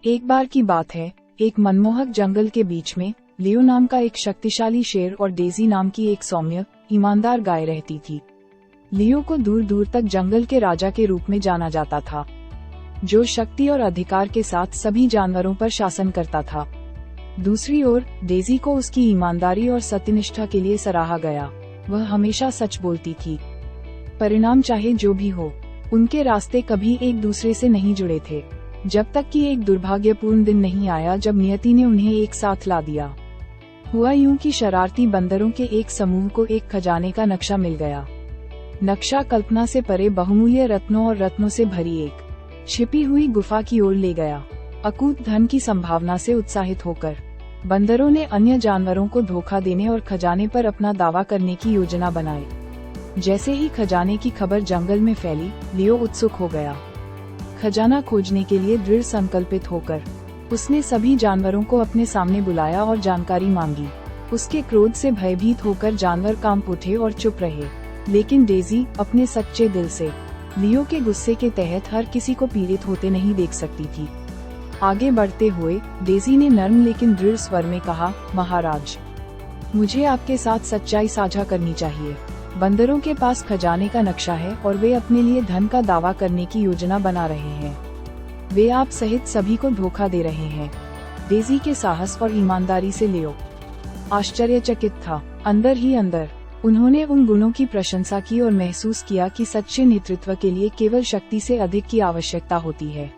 एक बार की बात है, एक मनमोहक जंगल के बीच में लियो नाम का एक शक्तिशाली शेर और डेजी नाम की एक सौम्य, ईमानदार गाय रहती थी। लियो को दूर दूर तक जंगल के राजा के रूप में जाना जाता था, जो शक्ति और अधिकार के साथ सभी जानवरों पर शासन करता था। दूसरी ओर डेजी को उसकी ईमानदारी और सत्यनिष्ठा के लिए सराहा गया। वह हमेशा सच बोलती थी, परिणाम चाहे जो भी हो। उनके रास्ते कभी एक दूसरे से नहीं जुड़े थे, जब तक कि एक दुर्भाग्यपूर्ण दिन नहीं आया जब नियति ने उन्हें एक साथ ला दिया। हुआ यूं कि शरारती बंदरों के एक समूह को एक खजाने का नक्शा मिल गया। नक्शा कल्पना से परे बहुमूल्य रत्नों और रत्नों से भरी एक छिपी हुई गुफा की ओर ले गया। अकूत धन की संभावना से उत्साहित होकर बंदरों ने अन्य जानवरों को धोखा देने और खजाने पर अपना दावा करने की योजना बनाई। जैसे ही खजाने की खबर जंगल में फैली, लियो उत्सुक हो गया। खजाना खोजने के लिए दृढ़ संकल्पित होकर उसने सभी जानवरों को अपने सामने बुलाया और जानकारी मांगी। उसके क्रोध से भयभीत होकर जानवर कांप उठे और चुप रहे, लेकिन डेजी अपने सच्चे दिल से लियो के गुस्से के तहत हर किसी को पीड़ित होते नहीं देख सकती थी। आगे बढ़ते हुए डेजी ने नर्म लेकिन दृढ़ स्वर में कहा, महाराज, मुझे आपके साथ सच्चाई साझा करनी चाहिए। बंदरों के पास खजाने का नक्शा है और वे अपने लिए धन का दावा करने की योजना बना रहे हैं। वे आप सहित सभी को धोखा दे रहे हैं। डेजी के साहस और ईमानदारी से लियो आश्चर्यचकित था। अंदर ही अंदर उन्होंने उन गुणों की प्रशंसा की और महसूस किया कि सच्चे नेतृत्व के लिए केवल शक्ति से अधिक की आवश्यकता होती है।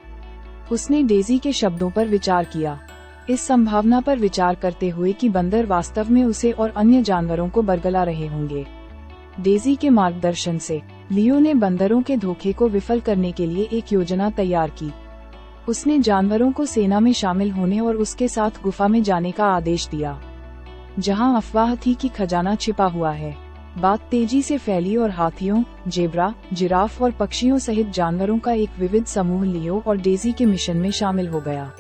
उसने डेजी के शब्दों पर विचार किया, इस संभावना पर विचार करते हुए कि बंदर वास्तव में उसे और अन्य जानवरों को बरगला रहे होंगे। डेजी के मार्गदर्शन से लियो ने बंदरों के धोखे को विफल करने के लिए एक योजना तैयार की। उसने जानवरों को सेना में शामिल होने और उसके साथ गुफा में जाने का आदेश दिया, जहां अफवाह थी कि खजाना छिपा हुआ है। बात तेजी से फैली और हाथियों, जेब्रा, जिराफ और पक्षियों सहित जानवरों का एक विविध समूह लियो और डेजी के मिशन में शामिल हो गया।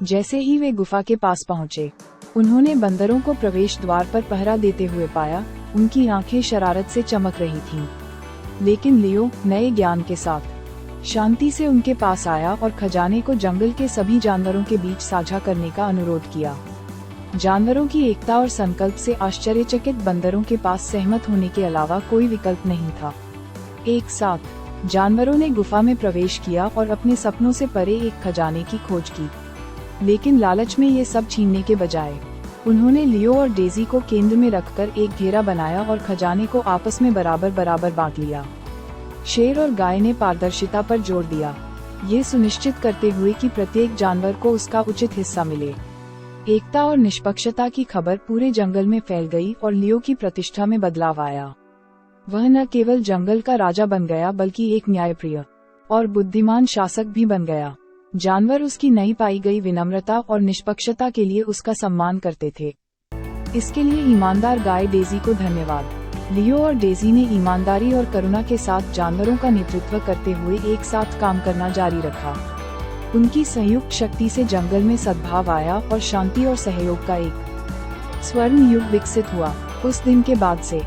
जैसे ही वे गुफा के पास पहुंचे, उन्होंने बंदरों को प्रवेश द्वार पर पहरा देते हुए पाया। उनकी आंखें शरारत से चमक रही थीं, लेकिन लियो नए ज्ञान के साथ शांति से उनके पास आया और खजाने को जंगल के सभी जानवरों के बीच साझा करने का अनुरोध किया। जानवरों की एकता और संकल्प से आश्चर्यचकित बंदरों के पास सहमत होने के अलावा कोई विकल्प नहीं था। एक साथ जानवरों ने गुफा में प्रवेश किया और अपने सपनों से परे एक खजाने की खोज की। लेकिन लालच में ये सब छीनने के बजाय उन्होंने लियो और डेजी को केंद्र में रखकर एक घेरा बनाया और खजाने को आपस में बराबर बराबर बांट लिया। शेर और गाय ने पारदर्शिता पर जोर दिया, ये सुनिश्चित करते हुए कि प्रत्येक जानवर को उसका उचित हिस्सा मिले। एकता और निष्पक्षता की खबर पूरे जंगल में फैल गई और लियो की प्रतिष्ठा में बदलाव आया। वह न केवल जंगल का राजा बन गया बल्कि एक न्यायप्रिय और बुद्धिमान शासक भी बन गया। जानवर उसकी नई पाई गई विनम्रता और निष्पक्षता के लिए उसका सम्मान करते थे। इसके लिए ईमानदार गाय डेजी को धन्यवाद। लियो और डेजी ने ईमानदारी और करुणा के साथ जानवरों का नेतृत्व करते हुए एक साथ काम करना जारी रखा। उनकी संयुक्त शक्ति से जंगल में सद्भाव आया और शांति और सहयोग का एक स्वर्ण युग विकसित हुआ। उस दिन के बाद से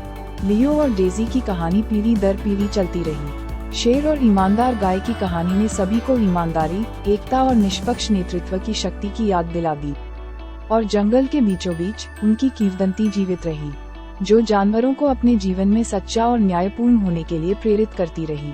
लियो और डेजी की कहानी पीढ़ी दर पीढ़ी चलती रही। शेर और ईमानदार गाय की कहानी ने सभी को ईमानदारी, एकता और निष्पक्ष नेतृत्व की शक्ति की याद दिला दी, और जंगल के बीचों बीच उनकी किंवदंती जीवित रही, जो जानवरों को अपने जीवन में सच्चा और न्यायपूर्ण होने के लिए प्रेरित करती रही।